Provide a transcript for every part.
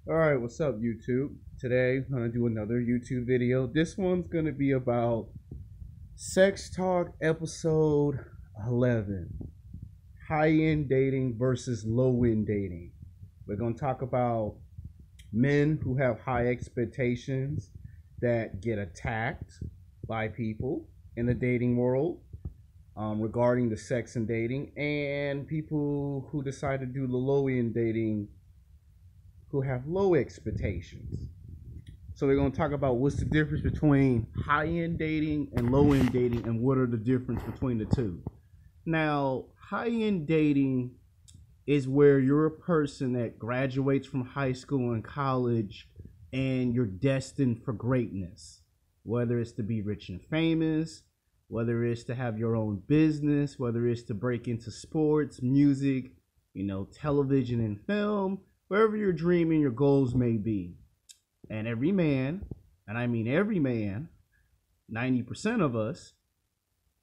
Alright, what's up YouTube? Today I'm gonna do another YouTube video. This one's gonna be about Sex Talk episode 11. High-end dating versus low-end dating. We're gonna talk about men who have high expectations that get attacked by people in the dating world regarding the sex and dating, and people who decide to do the low-end dating who have low expectations. So we're going to talk about what's the difference between high-end dating and low-end dating, and what are the difference between the two. Now, high-end dating is where you're a person that graduates from high school and college and you're destined for greatness. Whether it's to be rich and famous, whether it's to have your own business, whether it's to break into sports, music, television and film, wherever your dream and your goals may be. And every man, and I mean every man, 90% of us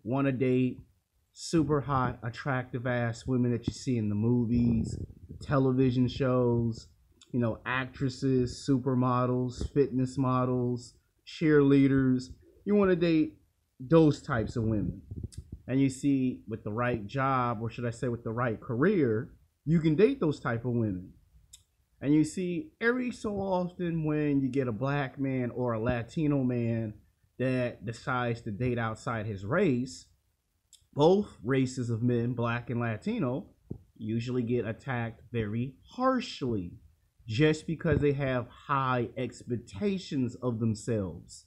want to date super hot, attractive ass women that you see in the movies, television shows, actresses, supermodels, fitness models, cheerleaders. You want to date those types of women. And you see, with the right job, or should I say with the right career, you can date those type of women. And you see, every so often when you get a black man or a Latino man that decides to date outside his race, both races of men, black and Latino, usually get attacked very harshly just because they have high expectations of themselves.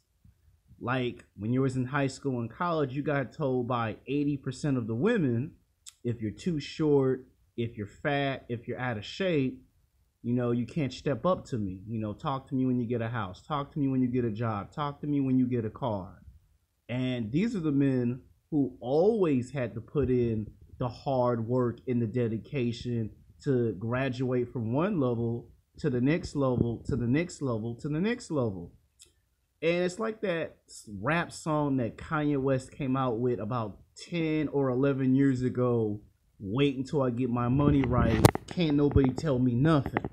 Like when you was in high school and college, you got told by 80% of the women, if you're too short, if you're fat, if you're out of shape, you can't step up to me. Talk to me when you get a house. Talk to me when you get a job. Talk to me when you get a car. And these are the men who always had to put in the hard work and the dedication to graduate from one level to the next level, to the next level, to the next level. And it's like that rap song that Kanye West came out with about 10 or 11 years ago. Wait until I get my money right. Can't nobody tell me nothing.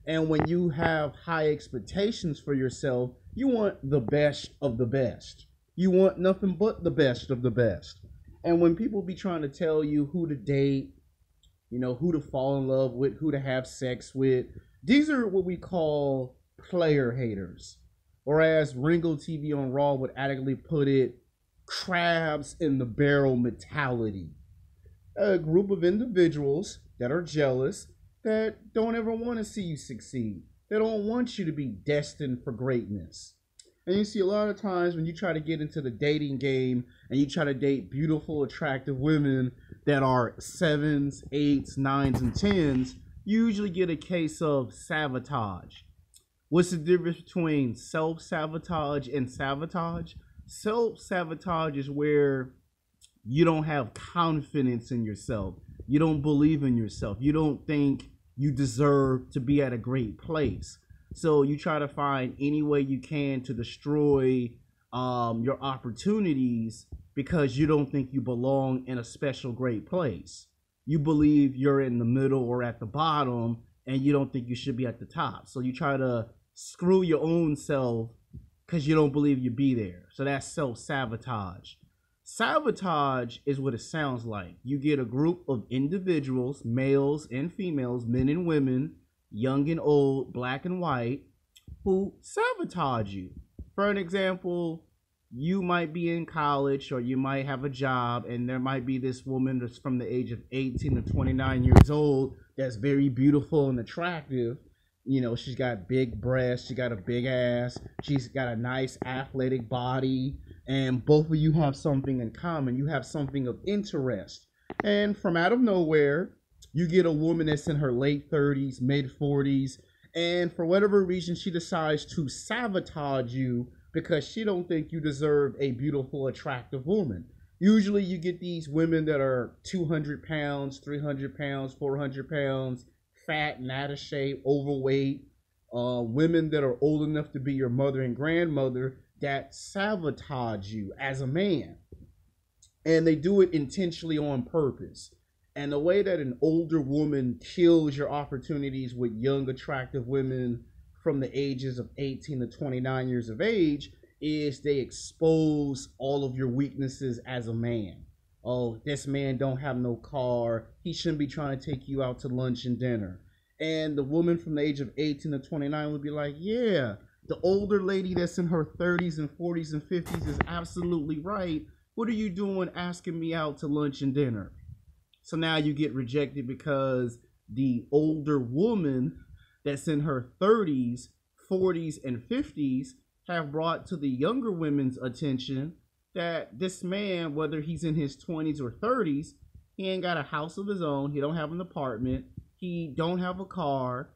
And when you have high expectations for yourself, you want the best of the best. You want nothing but the best of the best. And when people be trying to tell you who to date, who to fall in love with, who to have sex with, these are what we call player haters. Or as Ringo TV on Raw would adequately put it, crabs in the barrel mentality. A group of individuals that are jealous, that don't ever want to see you succeed. They don't want you to be destined for greatness. And you see a lot of times when you try to get into the dating game and you try to date beautiful, attractive women that are sevens, eights, nines, and tens, you usually get a case of sabotage. What's the difference between self-sabotage and sabotage? Self-sabotage is where you don't have confidence in yourself. You don't believe in yourself. You don't think you deserve to be at a great place. So you try to find any way you can to destroy your opportunities because you don't think you belong in a special great place. You believe you're in the middle or at the bottom, and you don't think you should be at the top. So you try to screw your own self because you don't believe you'll be there. So that's self-sabotage. Sabotage is what it sounds like. You get a group of individuals, males and females, men and women, young and old, black and white, who sabotage you. For an example, you might be in college or you might have a job, and there might be this woman that's from the age of 18 to 29 years old that's very beautiful and attractive. She's got big breasts, she got a big ass, she's got a nice athletic body, and both of you have something in common. You have something of interest. And from out of nowhere, you get a woman that's in her late 30s, mid 40s, and for whatever reason, she decides to sabotage you because she don't think you deserve a beautiful, attractive woman. Usually you get these women that are 200 pounds, 300 pounds, 400 pounds, fat and out of shape, overweight, women that are old enough to be your mother and grandmother that sabotage you as a man. And they do it intentionally on purpose. And the way that an older woman kills your opportunities with young, attractive women from the ages of 18 to 29 years of age is they expose all of your weaknesses as a man. Oh, this man don't have no car. He shouldn't be trying to take you out to lunch and dinner. And the woman from the age of 18 to 29 would be like, yeah, the older lady that's in her 30s and 40s and 50s is absolutely right. What are you doing asking me out to lunch and dinner? So now you get rejected because the older woman that's in her 30s, 40s, and 50s have brought to the younger women's attention that this man, whether he's in his 20s or 30s, he ain't got a house of his own. He don't have an apartment. He don't have a car.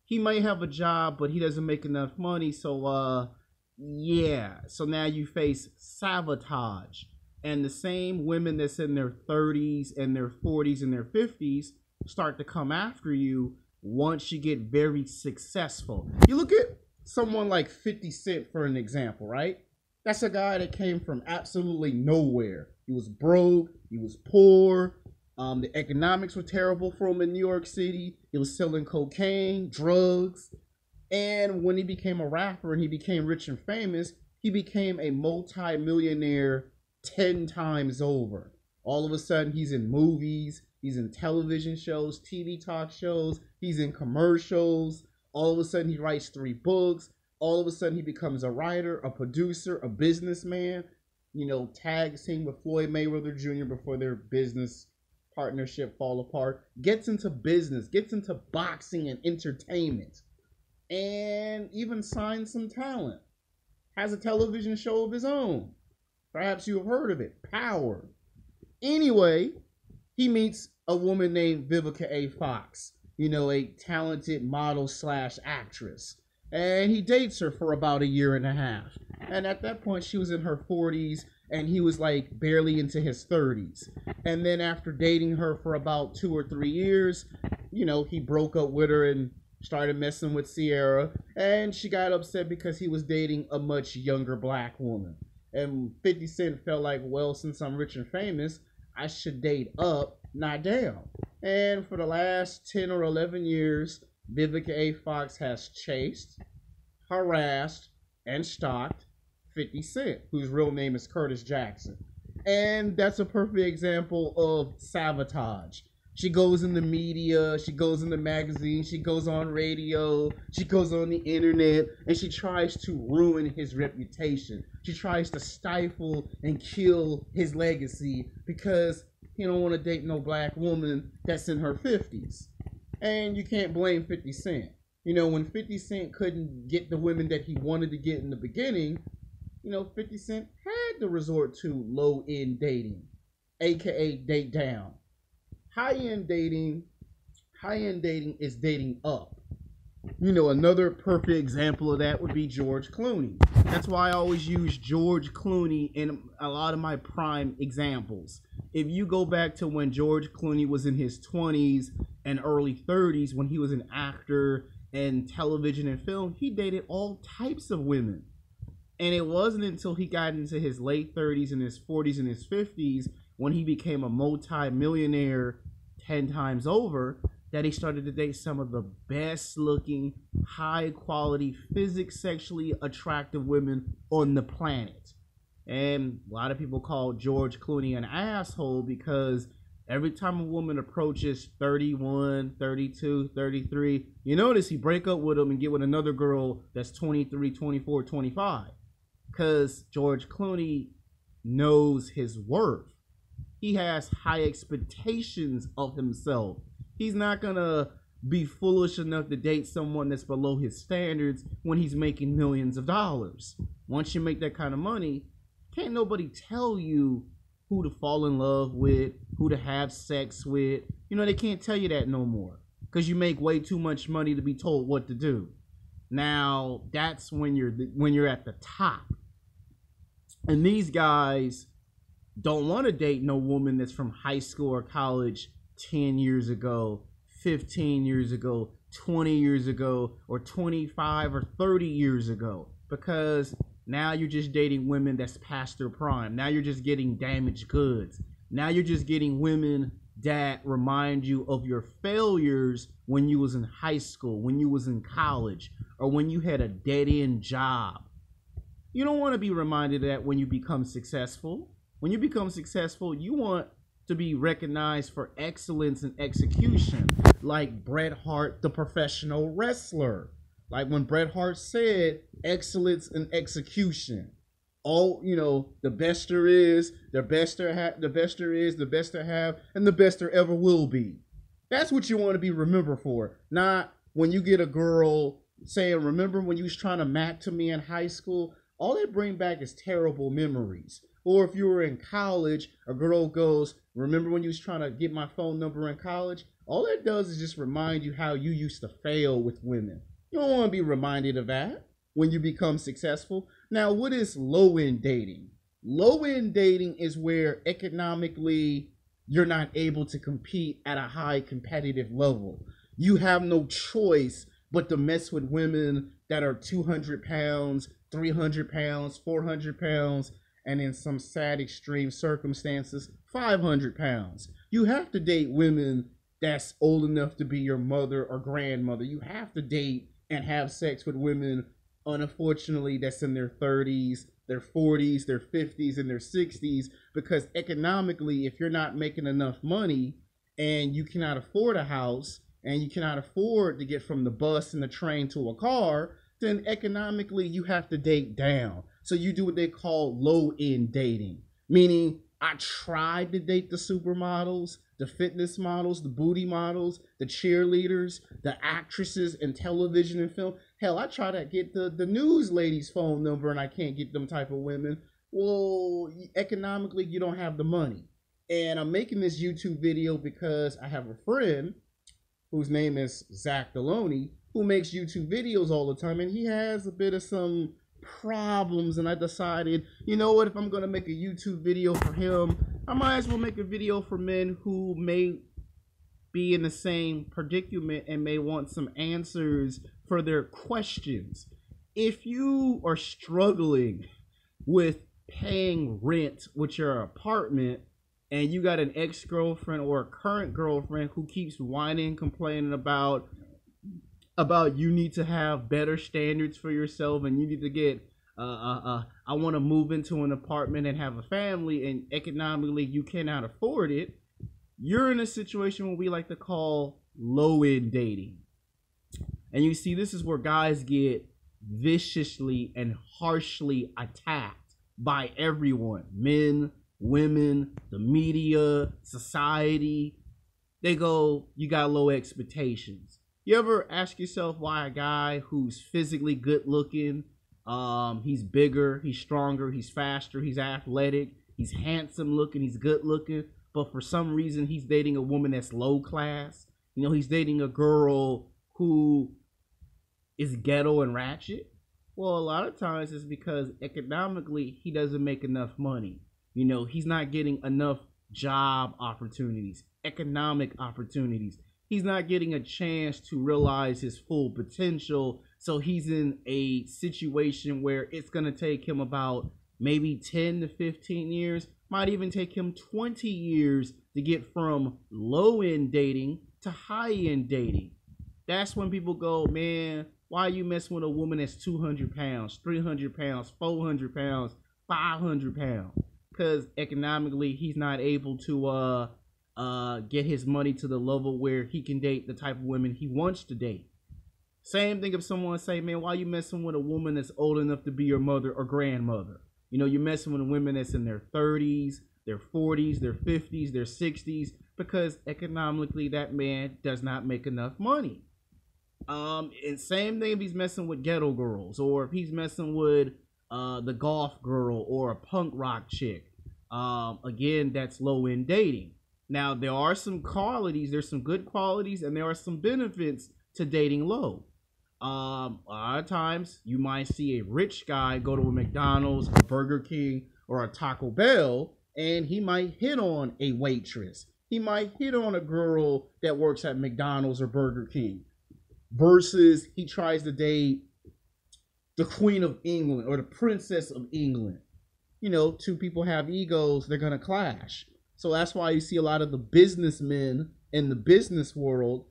He might have a job, but he doesn't make enough money. So, yeah. So now you face sabotage. And the same women that's in their 30s and their 40s and their 50s start to come after you once you get very successful. You look at someone like 50 Cent for an example, right? That's a guy that came from absolutely nowhere. He was broke. He was poor. The economics were terrible for him in New York City. He was selling cocaine, drugs. And when he became a rapper and he became rich and famous, he became a multi-millionaire 10 times over. All of a sudden, he's in movies. He's in television shows, TV talk shows. He's in commercials. All of a sudden, he writes 3 books. All of a sudden, he becomes a writer, a producer, a businessman. You know, tags him with Floyd Mayweather Jr. before their business partnership fall apart. Gets into business, gets into boxing and entertainment, and even signs some talent. Has a television show of his own. Perhaps you have heard of it, Power. Anyway, he meets a woman named Vivica A. Fox, you know, a talented model / actress. And he dates her for about 1.5 years. And at that point, she was in her 40s, and he was like barely into his 30s. And then after dating her for about 2 or 3 years, you know, he broke up with her and started messing with Sierra. And she got upset because he was dating a much younger black woman. And 50 Cent felt like, well, since I'm rich and famous, I should date up, not down. And for the last 10 or 11 years, Vivica A. Fox has chased, harassed, and stalked 50 Cent, whose real name is Curtis Jackson. And that's a perfect example of sabotage. She goes in the media, she goes in the magazines, she goes on radio, she goes on the internet, and she tries to ruin his reputation. She tries to stifle and kill his legacy because he don't want to date no black woman that's in her 50s. And you can't blame 50 Cent. You know, when 50 Cent couldn't get the women that he wanted to get in the beginning, you know, 50 Cent had to resort to low-end dating, aka date down. High-end dating is dating up. You know, another perfect example of that would be George Clooney. That's why I always use George Clooney in a lot of my prime examples. If you go back to when George Clooney was in his 20s and early 30s, when he was an actor in television and film, he dated all types of women. And it wasn't until he got into his late 30s and his 40s and his 50s when he became a multi-millionaire 10 times over that he started to date some of the best looking, high quality, sexually attractive women on the planet. And a lot of people call George Clooney an asshole because every time a woman approaches 31, 32, 33, you notice he break up with them and get with another girl that's 23, 24, 25. Because George Clooney knows his worth. He has high expectations of himself. He's not gonna be foolish enough to date someone that's below his standards when he's making millions of dollars. Once you make that kind of money, can't nobody tell you who to fall in love with, who to have sex with. You know, they can't tell you that no more because you make way too much money to be told what to do. Now, that's when you're at the top. And these guys don't want to date no woman that's from high school or college 10 years ago, 15 years ago, 20 years ago, or 25 or 30 years ago. Because now you're just dating women that's past their prime. Now you're just getting damaged goods. Now you're just getting women that remind you of your failures when you was in high school, when you was in college, or when you had a dead-end job. You don't want to be reminded of that when you become successful. When you become successful, you want to be recognized for excellence and execution, like Bret Hart, the professional wrestler. Like when Bret Hart said, excellence and execution. Oh, the best there is, the best there is, the best there have, and the best there ever will be. That's what you want to be remembered for. Not when you get a girl saying, remember when you was trying to mac to me in high school? All they bring back is terrible memories. Or if you were in college, a girl goes, remember when you was trying to get my phone number in college? All it does is just remind you how you used to fail with women. You don't want to be reminded of that when you become successful. Now, what is low-end dating? Low-end dating is where economically you're not able to compete at a high competitive level. You have no choice but to mess with women that are 200 pounds, 300 pounds, 400 pounds, and in some sad extreme circumstances, 500 pounds. You have to date women that's old enough to be your mother or grandmother. You have to date and have sex with women, unfortunately, that's in their 30s, their 40s, their 50s, and their 60s, because economically, if you're not making enough money and you cannot afford a house and you cannot afford to get from the bus and the train to a car, then economically you have to date down. So you do what they call low-end dating, meaning I tried to date the supermodels, the fitness models, the booty models, the cheerleaders, the actresses in television and film. Hell, I try to get the news lady's phone number and I can't get them type of women. Well, economically, you don't have the money. And I'm making this YouTube video because I have a friend whose name is Zach Deloney, who makes YouTube videos all the time, and he has a bit of some problems, and I decided, you know what, if I'm going to make a YouTube video for him, I might as well make a video for men who may be in the same predicament and may want some answers for their questions. If you are struggling with paying rent with your apartment and you got an ex-girlfriend or a current girlfriend who keeps whining, complaining about you need to have better standards for yourself and you need to get I want to move into an apartment and have a family, and economically you cannot afford it, you're in a situation what we like to call low-end dating. And you see, this is where guys get viciously and harshly attacked by everyone, men, women, the media, society. They go, you got low expectations. You ever ask yourself why a guy who's physically good looking, he's bigger, he's stronger, he's faster, he's athletic, he's handsome looking, he's good looking, but for some reason he's dating a woman that's low class? You know, he's dating a girl who is ghetto and ratchet? Well, a lot of times it's because economically he doesn't make enough money. You know, he's not getting enough job opportunities, economic opportunities. He's not getting a chance to realize his full potential. So he's in a situation where it's going to take him about maybe 10 to 15 years, might even take him 20 years to get from low-end dating to high-end dating. That's when people go, man, why are you messing with a woman that's 200 pounds, 300 pounds, 400 pounds, 500 pounds? Because economically he's not able to get his money to the level where he can date the type of women he wants to date. Same thing if someone say, man, why you messing with a woman that's old enough to be your mother or grandmother? You know, you're messing with a women that's in their 30s, their 40s, their 50s, their 60s, because economically that man does not make enough money. And same thing if he's messing with ghetto girls, or if he's messing with the golf girl or a punk rock chick. Again, that's low-end dating. Now, there are some qualities, there's some good qualities, and there are some benefits to dating low. A lot of times, you might see a rich guy go to a McDonald's, a Burger King, or a Taco Bell, and he might hit on a waitress. He might hit on a girl that works at McDonald's or Burger King, versus he tries to date the Queen of England or the Princess of England. You know, two people have egos, they're going to clash. So that's why you see a lot of the businessmen in the business world,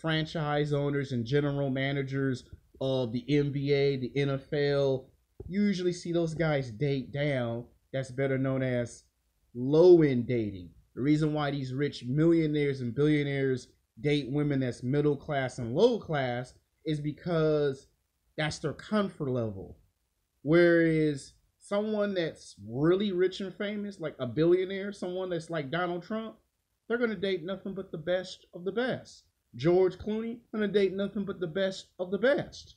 franchise owners and general managers of the NBA, the NFL, usually see those guys date down. That's better known as low end dating. The reason why these rich millionaires and billionaires date women that's middle class and low class is because that's their comfort level. Whereas someone that's really rich and famous, like a billionaire, someone that's like Donald Trump, they're going to date nothing but the best of the best. George Clooney, going to date nothing but the best of the best.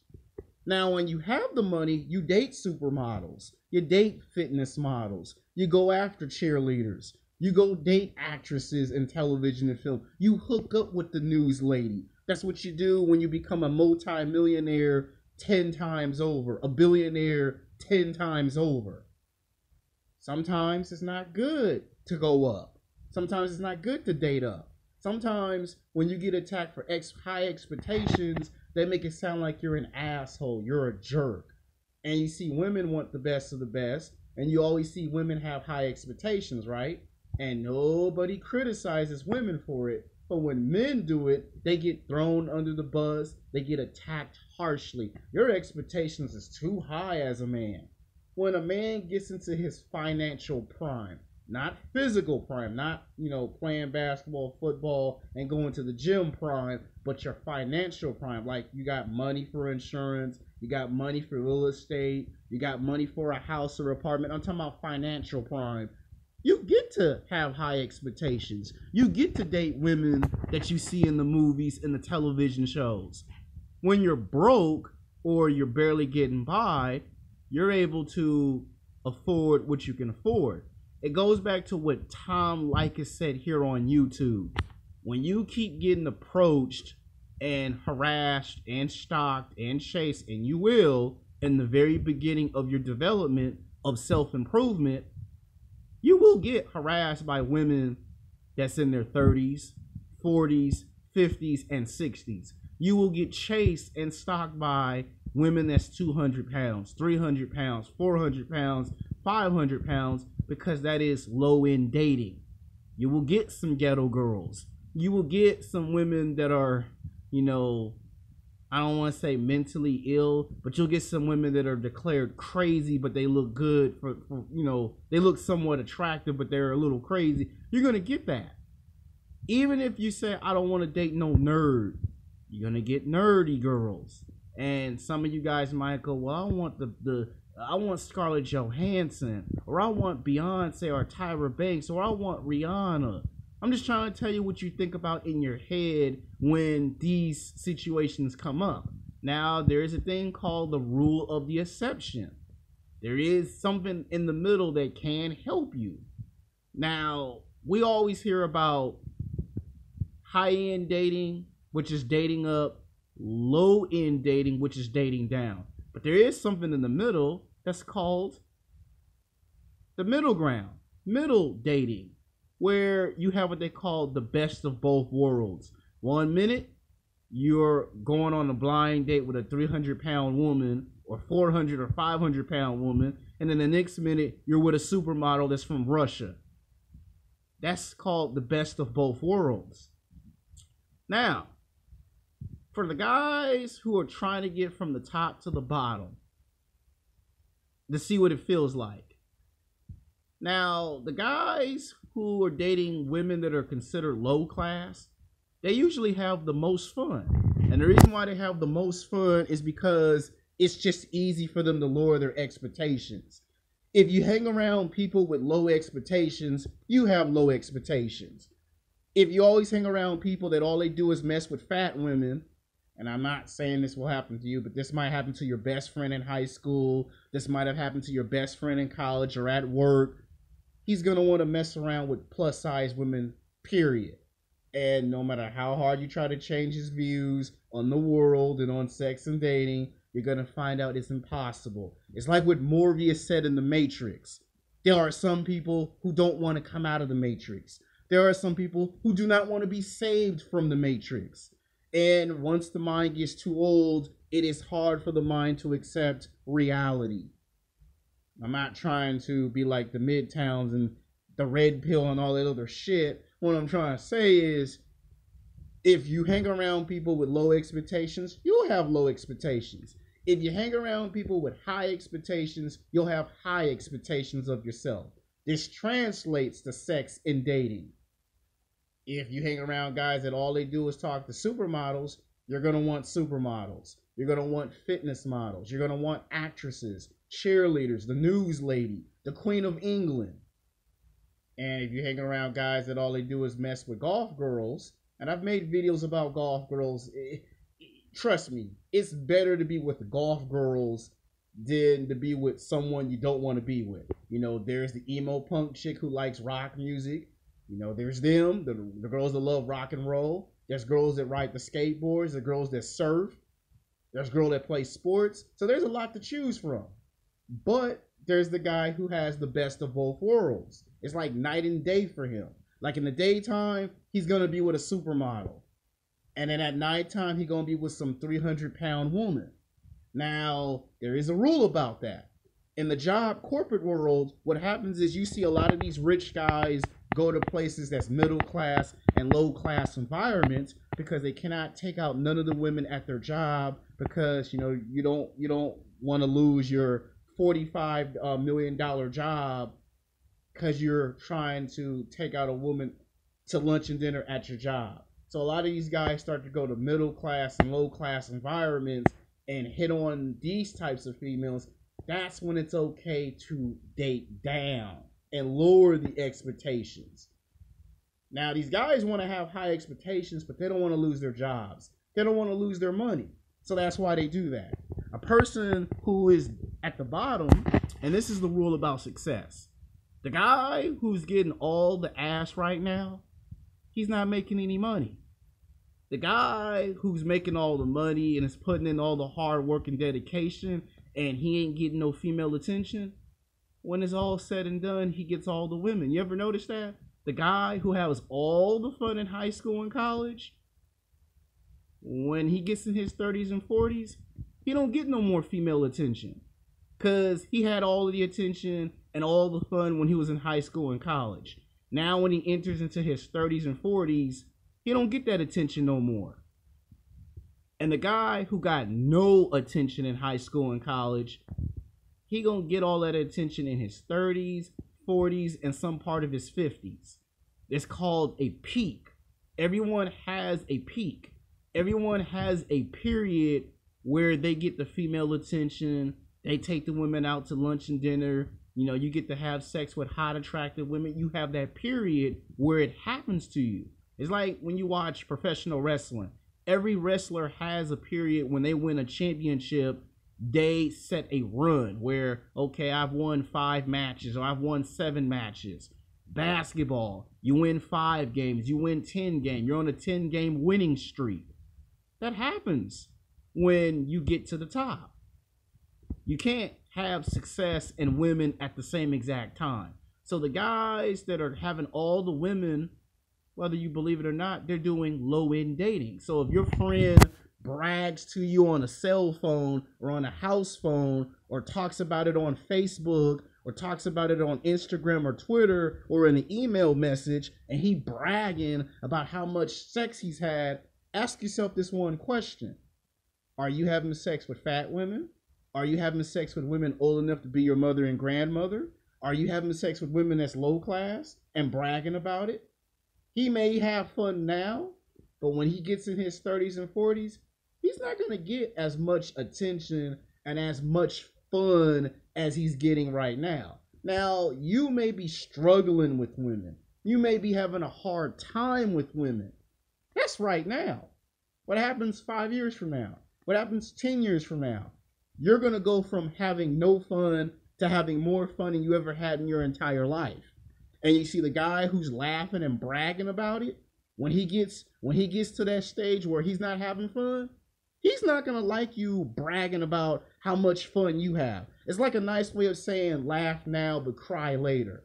Now, when you have the money, you date supermodels, you date fitness models, you go after cheerleaders, you go date actresses in television and film, you hook up with the news lady. That's what you do when you become a multi-millionaire 10 times over, a billionaire 10 times over. Sometimes it's not good to go up. Sometimes it's not good to date up. Sometimes when you get attacked for high expectations, they make it sound like you're an asshole, you're a jerk. And you see women want the best of the best, and you always see women have high expectations, right? And nobody criticizes women for it. But when men do it, they get thrown under the bus, they get attacked harshly. Your expectations is too high as a man. When a man gets into his financial prime, not physical prime, not, playing basketball, football, and going to the gym prime, but your financial prime. Like you got money for insurance, you got money for real estate, you got money for a house or apartment. I'm talking about financial prime. You get to have high expectations. You get to date women that you see in the movies and the television shows. When you're broke or you're barely getting by, you're able to afford what you can afford. It goes back to what Tom Leykis said here on YouTube. When you keep getting approached and harassed and stalked and chased, and you will in the very beginning of your development of self-improvement, you will get harassed by women that's in their 30s, 40s, 50s, and 60s. You will get chased and stalked by women that's 200 pounds, 300 pounds, 400 pounds, 500 pounds, because that is low-end dating. You will get some ghetto girls. You will get some women that are, I don't want to say mentally ill, but you'll get some women that are declared crazy, but they look good for they look somewhat attractive, but they're a little crazy. You're going to get that. Even if you say, I don't want to date no nerd, you're going to get nerdy girls. And some of you guys might go, well, I want Scarlett Johansson, or I want Beyonce or Tyra Banks, or I want Rihanna. I'm just trying to tell you what you think about in your head when these situations come up. Now, there is a thing called the rule of the exception. There is something in the middle that can help you. Now, we always hear about high-end dating, which is dating up, low-end dating, which is dating down. But there is something in the middle that's called the middle ground, middle dating, where you have what they call the best of both worlds. 1 minute, you're going on a blind date with a 300-pound woman or 400 or 500-pound woman, and then the next minute, you're with a supermodel that's from Russia. That's called the best of both worlds. Now, for the guys who are trying to get from the top to the bottom, to see what it feels like. Now, the guys who are dating women that are considered low class, they usually have the most fun. And the reason why they have the most fun is because it's just easy for them to lower their expectations. If you hang around people with low expectations, you have low expectations. If you always hang around people that all they do is mess with fat women, and I'm not saying this will happen to you, but this might happen to your best friend in high school. This might have happened to your best friend in college or at work. He's going to want to mess around with plus size women, period. And no matter how hard you try to change his views on the world and on sex and dating, you're going to find out it's impossible. It's like what Morpheus said in The Matrix. There are some people who don't want to come out of the Matrix. There are some people who do not want to be saved from the Matrix. And once the mind gets too old, it is hard for the mind to accept reality. I'm not trying to be like the Midtowns and the red pill and all that other shit. What I'm trying to say is, if you hang around people with low expectations, you'll have low expectations. If you hang around people with high expectations, you'll have high expectations of yourself. This translates to sex and dating. If you hang around guys that all they do is talk to supermodels, you're going to want supermodels. You're going to want fitness models. You're going to want actresses, cheerleaders, the news lady, the Queen of England. And if you hang around guys that all they do is mess with golf girls, and I've made videos about golf girls, trust me, it's better to be with the golf girls than to be with someone you don't want to be with. You know, there's the emo punk chick who likes rock music. You know, there's them, the girls that love rock and roll. There's girls that ride the skateboards, the girls that surf. There's girls that play sports. So there's a lot to choose from. But there's the guy who has the best of both worlds. It's like night and day for him. Like in the daytime, he's going to be with a supermodel. And then at nighttime, he's going to be with some 300-pound woman. Now, there is a rule about that. In the job corporate world, what happens is you see a lot of these rich guys go to places that's middle class and low class environments because they cannot take out none of the women at their job because, you know, you don't want to lose your $45 million job because you're trying to take out a woman to lunch and dinner at your job. So a lot of these guys start to go to middle class and low class environments and hit on these types of females. That's when it's okay to date down and lower the expectations. Now, these guys want to have high expectations, but they don't want to lose their jobs. They don't want to lose their money. So that's why they do that. A person who is at the bottom, and this is the rule about success. The guy who's getting all the ass right now, he's not making any money. The guy who's making all the money and is putting in all the hard work and dedication and he ain't getting no female attention, when it's all said and done, he gets all the women. You ever notice that? The guy who has all the fun in high school and college, when he gets in his 30s and 40s, he don't get no more female attention because he had all of the attention and all the fun when he was in high school and college. Now when he enters into his 30s and 40s, he don't get that attention no more. And the guy who got no attention in high school and college, he gonna get all that attention in his 30s, 40s, and some part of his 50s. It's called a peak. Everyone has a peak. Everyone has a period where they get the female attention. They take the women out to lunch and dinner. You know, you get to have sex with hot, attractive women. You have that period where it happens to you. It's like when you watch professional wrestling. Every wrestler has a period when they win a championship, they set a run where, okay, I've won 5 matches or I've won 7 matches. Basketball, you win 5 games, you win 10 games, you're on a 10-game winning streak. That happens when you get to the top. You can't have success and women at the same exact time. So the guys that are having all the women, whether you believe it or not, they're doing low-end dating. So if your friend brags to you on a cell phone or on a house phone or talks about it on Facebook or talks about it on Instagram or Twitter or in an email message and he bragging about how much sex he's had, ask yourself this one question. Are you having sex with fat women? Are you having sex with women old enough to be your mother and grandmother? Are you having sex with women that's low class and bragging about it? He may have fun now, but when he gets in his 30s and 40s, he's not going to get as much attention and as much fun as he's getting right now. Now, you may be struggling with women. You may be having a hard time with women. That's right now. What happens 5 years from now? What happens 10 years from now? You're going to go from having no fun to having more fun than you ever had in your entire life. And you see the guy who's laughing and bragging about it, when he gets to that stage where he's not having fun, he's not going to like you bragging about how much fun you have. It's like a nice way of saying laugh now but cry later.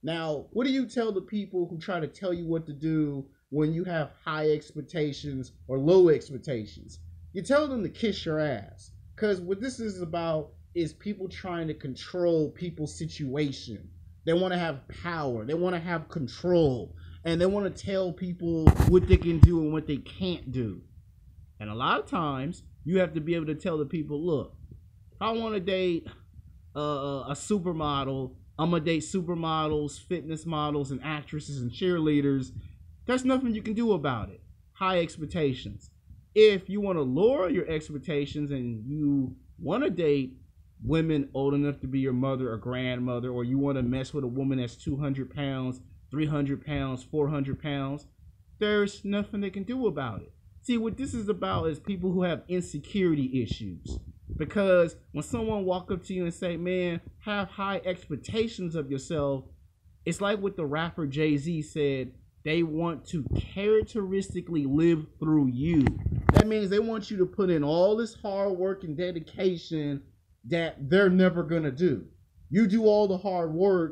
Now, what do you tell the people who try to tell you what to do when you have high expectations or low expectations? You tell them to kiss your ass. Because what this is about is people trying to control people's situation. They want to have power. They want to have control. And they want to tell people what they can do and what they can't do. And a lot of times, you have to be able to tell the people, look, if I want to date a supermodel, I'm going to date supermodels, fitness models, and actresses and cheerleaders. There's nothing you can do about it. High expectations. If you want to lower your expectations and you want to date women old enough to be your mother or grandmother, or you want to mess with a woman that's 200 pounds, 300 pounds, 400 pounds, there's nothing they can do about it. See, what this is about is people who have insecurity issues. Because when someone walk up to you and say, man, have high expectations of yourself, it's like what the rapper Jay-Z said, they want to characteristically live through you. That means they want you to put in all this hard work and dedication that they're never going to do. You do all the hard work